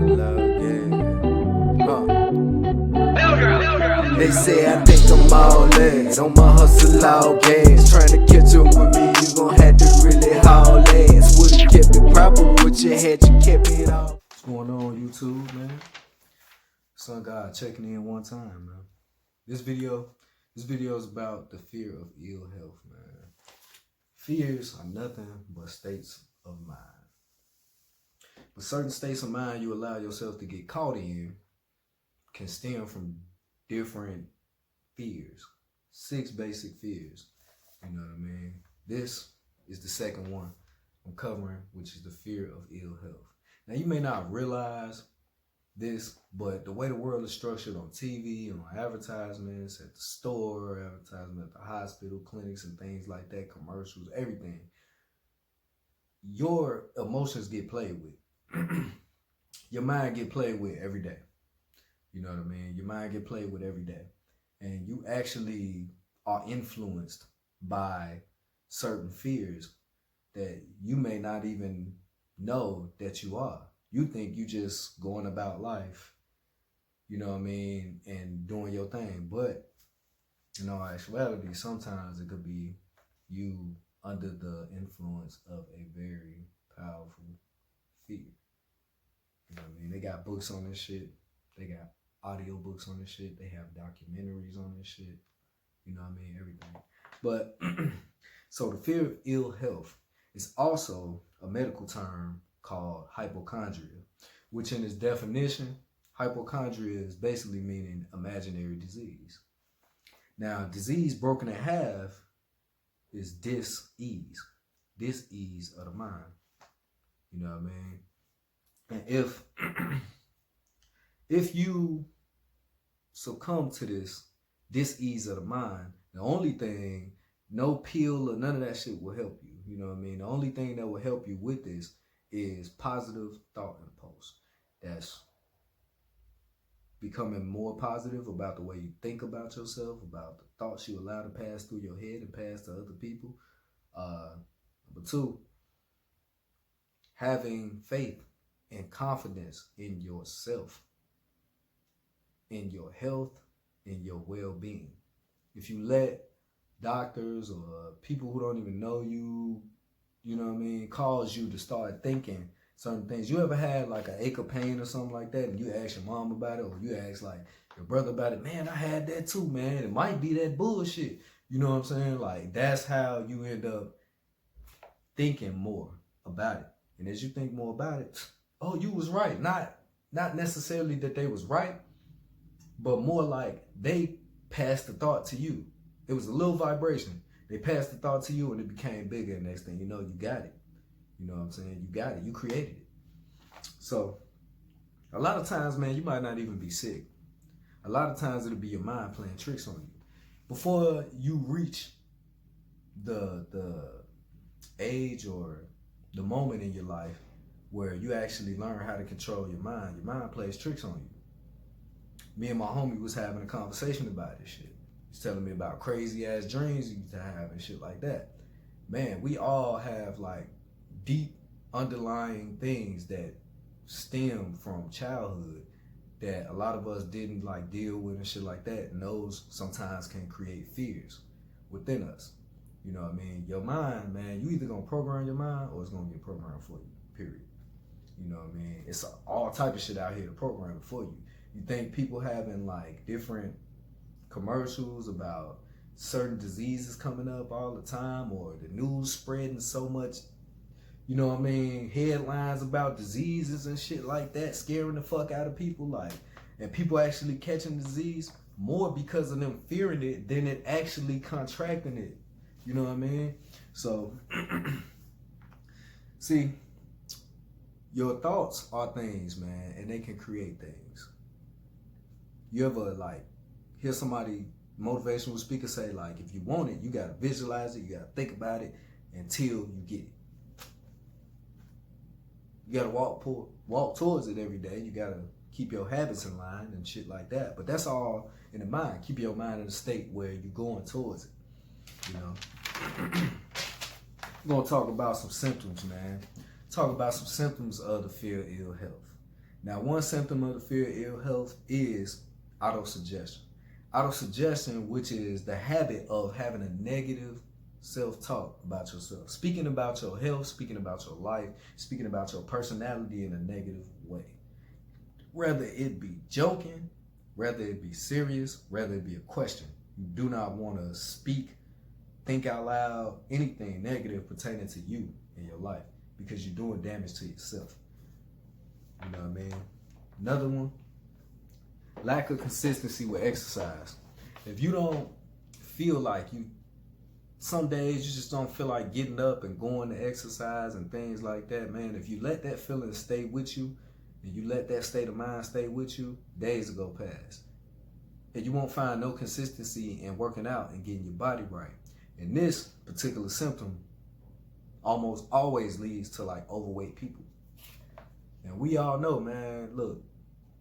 hustle out, yeah. They say I think I'm all legs on my hustle out gas. Trying to catch up with me, you gon' have to really haul ass. Would've kept it proper, what you had, you kept it all. What's going on YouTube, man? Sun God checking in one time, man. This video is about the fear of ill health, man. Fears are nothing but states of mind. But certain states of mind you allow yourself to get caught in can stem from different fears. 6 basic fears. You know what I mean? This is the second one I'm covering, which is the fear of ill health. Now you may not realize this, but the way the world is structured on TV, on advertisements, at the store, advertisement at the hospital, clinics and things like that, commercials, everything, your emotions get played with. Your mind get played with every day. You know what I mean? Your mind get played with every day. And you actually are influenced by certain fears that you may not even know that you are. You think you just going about life, you know what I mean, and doing your thing. But in all actuality, sometimes it could be you under the influence of a very powerful fear. You know what I mean? They got books on this shit. They got audio books on this shit. They have documentaries on this shit. You know what I mean? Everything. But so the fear of ill health is also a medical term called hypochondria, which in its definition, hypochondria is basically meaning imaginary disease. Now, disease broken in half is dis-ease of the mind. You know what I mean? And if you succumb to this dis-ease of the mind, the only thing, no pill or none of that shit will help you. You know what I mean? The only thing that will help you with this is positive thought impulse. That's becoming more positive about the way you think about yourself, about the thoughts you allow to pass through your head and pass to other people. Number 2, having faith and confidence in yourself, in your health, in your well-being. If you let doctors or people who don't even know you, you know what I mean, cause you to start thinking certain things. You ever had like an ache of pain or something like that and you ask your mom about it, or you ask like your brother about it? Man, I had that too, man. It might be that bullshit. You know what I'm saying? Like, that's how you end up thinking more about it. And as you think more about it, oh, you was right. Not necessarily that they was right, but more like they passed the thought to you. It was a little vibration. They passed the thought to you and it became bigger. And next thing you know, you got it. You know what I'm saying? You got it. You created it. So a lot of times, man, you might not even be sick. A lot of times it'll be your mind playing tricks on you. Before you reach the age or the moment in your life where you actually learn how to control your mind plays tricks on you. Me and my homie was having a conversation about this shit. He's telling me about crazy ass dreams he used to have and shit like that. Man, we all have like deep underlying things that stem from childhood that a lot of us didn't like deal with and shit like that. And those sometimes can create fears within us. You know what I mean? Your mind, man, you either gonna program your mind or it's gonna get programmed for you, period. You know what I mean? It's all type of shit out here to program it for you. You think people having like different commercials about certain diseases coming up all the time, or the news spreading so much, you know what I mean, headlines about diseases and shit like that, scaring the fuck out of people, like, and people actually catching disease more because of them fearing it than it actually contracting it. You know what I mean? So see, your thoughts are things, man, and they can create things. You ever like hear somebody, motivational speaker, say like, if you want it, you gotta visualize it, you gotta think about it until you get it. You gotta walk towards it every day. You gotta keep your habits in line and shit like that. But that's all in the mind. Keep your mind in a state where you're going towards it. You know, we're gonna talk about some symptoms, man. Talk about some symptoms of the fear of ill health. Now, one symptom of the fear of ill health is autosuggestion. Autosuggestion, which is the habit of having a negative self-talk about yourself, speaking about your health, speaking about your life, speaking about your personality in a negative way. Whether it be joking, whether it be serious, whether it be a question. You do not want to speak, think out loud, anything negative pertaining to you in your life, because you're doing damage to yourself. You know what I mean? Another one, lack of consistency with exercise. If you don't feel like some days you just don't feel like getting up and going to exercise and things like that, man, if you let that feeling stay with you and you let that state of mind stay with you, days will go past. And you won't find no consistency in working out and getting your body right. And this particular symptom almost always leads to like overweight people. And we all know, man, look,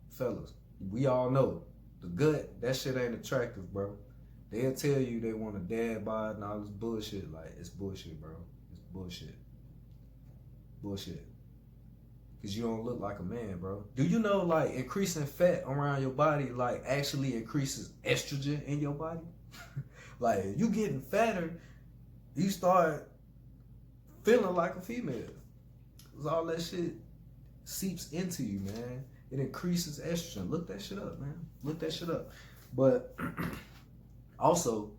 fellas, we all know the gut, that shit ain't attractive, bro. They'll tell you they want a dad bod and all this bullshit. Like, it's bullshit, bro. It's bullshit. Bullshit. Because you don't look like a man, bro. Do you know, like, increasing fat around your body, like, actually increases estrogen in your body? Like, if you getting fatter, you start feeling like a female. Because all that shit seeps into you, man. It increases estrogen. Look that shit up, man. Look that shit up. But also,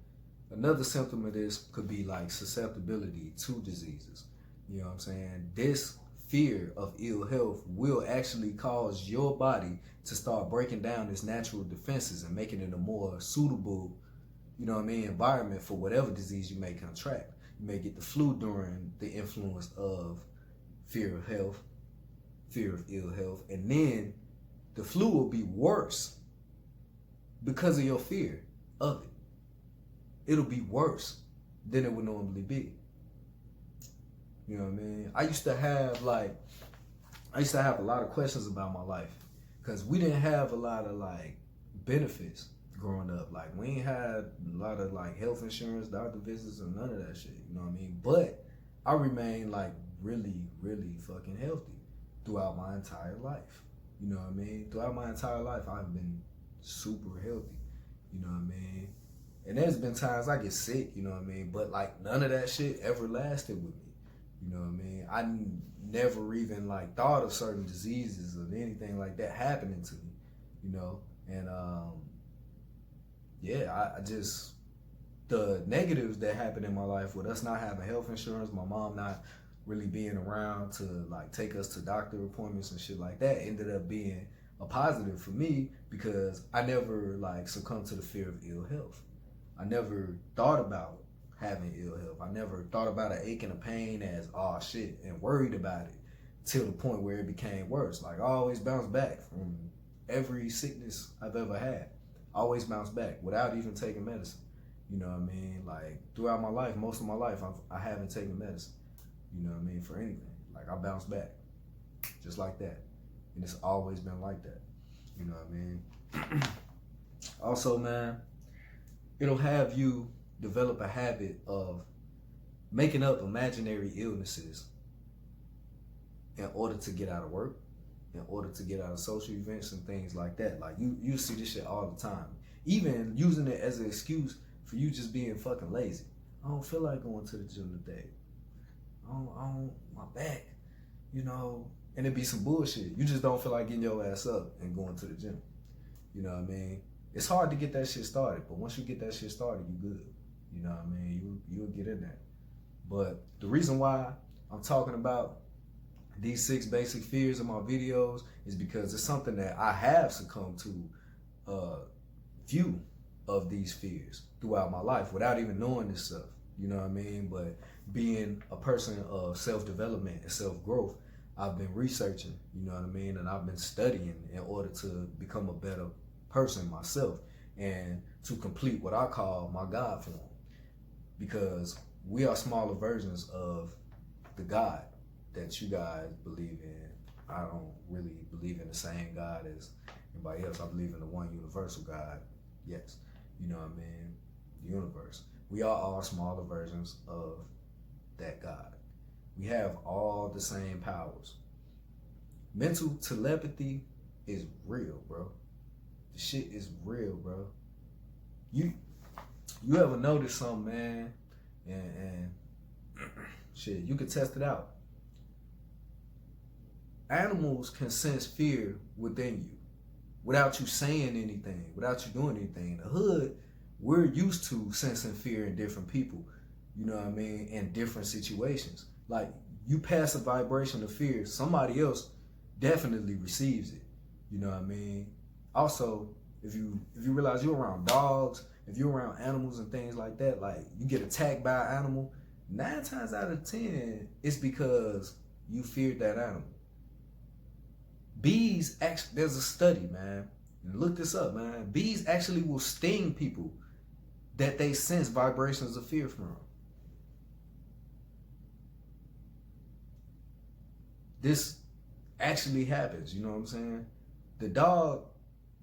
another symptom of this could be like susceptibility to diseases. You know what I'm saying? This fear of ill health will actually cause your body to start breaking down its natural defenses and making it a more suitable, you know what I mean, environment for whatever disease you may contract. You may get the flu during the influence of fear of health, fear of ill health, and then the flu will be worse because of your fear of it. It'll be worse than it would normally be. You know what I mean? I used to have a lot of questions about my life because we didn't have a lot of like benefits growing up. Like, we ain't had a lot of like health insurance, doctor visits, or none of that shit. You know what I mean? But I remained like really, really fucking healthy throughout my entire life. You know what I mean? Throughout my entire life, I've been super healthy. You know what I mean? And there's been times I get sick, you know what I mean? But like none of that shit ever lasted with me. You know what I mean? I never even like thought of certain diseases or anything like that happening to me, you know? And yeah, I just, the negatives that happened in my life with us not having health insurance, my mom not really being around to like take us to doctor appointments and shit like that ended up being a positive for me because I never like succumbed to the fear of ill health. I never thought about having ill health. I never thought about an ache and a pain as, oh shit, and worried about it till the point where it became worse. Like, I always bounced back from every sickness I've ever had. I always bounced back without even taking medicine. You know what I mean? Like, throughout my life, most of my life, I haven't taken medicine. You know what I mean? For anything. Like, I bounced back. Just like that. And it's always been like that. You know what I mean? Also, man, it'll have you develop a habit of making up imaginary illnesses in order to get out of work, in order to get out of social events and things like that. Like, you see this shit all the time. Even using it as an excuse for you just being fucking lazy. I don't feel like going to the gym today. I don't, my back, you know, and it'd be some bullshit. You just don't feel like getting your ass up and going to the gym. You know what I mean? It's hard to get that shit started, but once you get that shit started, you good. You know what I mean? You'll get in there. But the reason why I'm talking about these 6 basic fears in my videos is because it's something that I have succumbed to a few of these fears throughout my life without even knowing this stuff. You know what I mean? But being a person of self-development and self-growth, I've been researching, you know what I mean? And I've been studying in order to become a better person myself and to complete what I call my God form. Because we are smaller versions of the God that you guys believe in. I don't really believe in the same God as anybody else. I believe in the one universal God. Yes, you know what I mean? The universe. We are all smaller versions of that God. We have all the same powers. Mental telepathy is real, bro. The shit is real, bro. You ever notice something, man? And shit, you can test it out. Animals can sense fear within you without you saying anything, without you doing anything. In the hood, we're used to sensing fear in different people, you know what I mean, in different situations. Like, you pass a vibration of fear, somebody else definitely receives it, you know what I mean. Also, if you realize you're around dogs, if you're around animals and things like that, like you get attacked by an animal, 9 times out of 10, it's because you feared that animal. Bees, actually, there's a study, man. Look this up, man. Bees actually will sting people that they sense vibrations of fear from. This actually happens, you know what I'm saying? The dog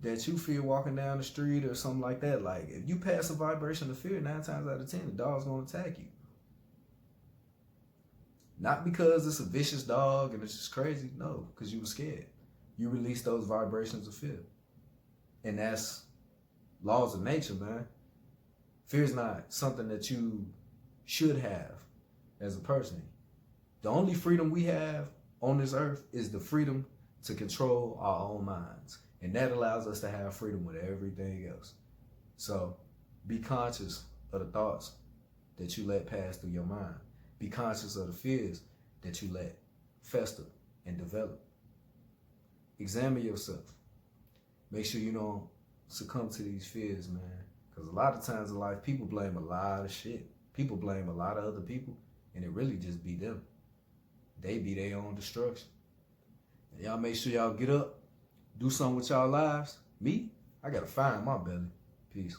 that you fear walking down the street or something like that, like if you pass a vibration of fear, 9 times out of 10, the dog's gonna attack you. Not because it's a vicious dog and it's just crazy, no, because you were scared. You release those vibrations of fear. And that's laws of nature, man. Fear is not something that you should have as a person. The only freedom we have on this earth is the freedom to control our own minds. And that allows us to have freedom with everything else. So be conscious of the thoughts that you let pass through your mind. Be conscious of the fears that you let fester and develop. Examine yourself. Make sure you don't succumb to these fears, man. Because a lot of times in life, people blame a lot of shit. People blame a lot of other people, and it really just be them. They be their own destruction. And y'all make sure y'all get up, do something with y'all lives. Me, I gotta find my belly. Peace.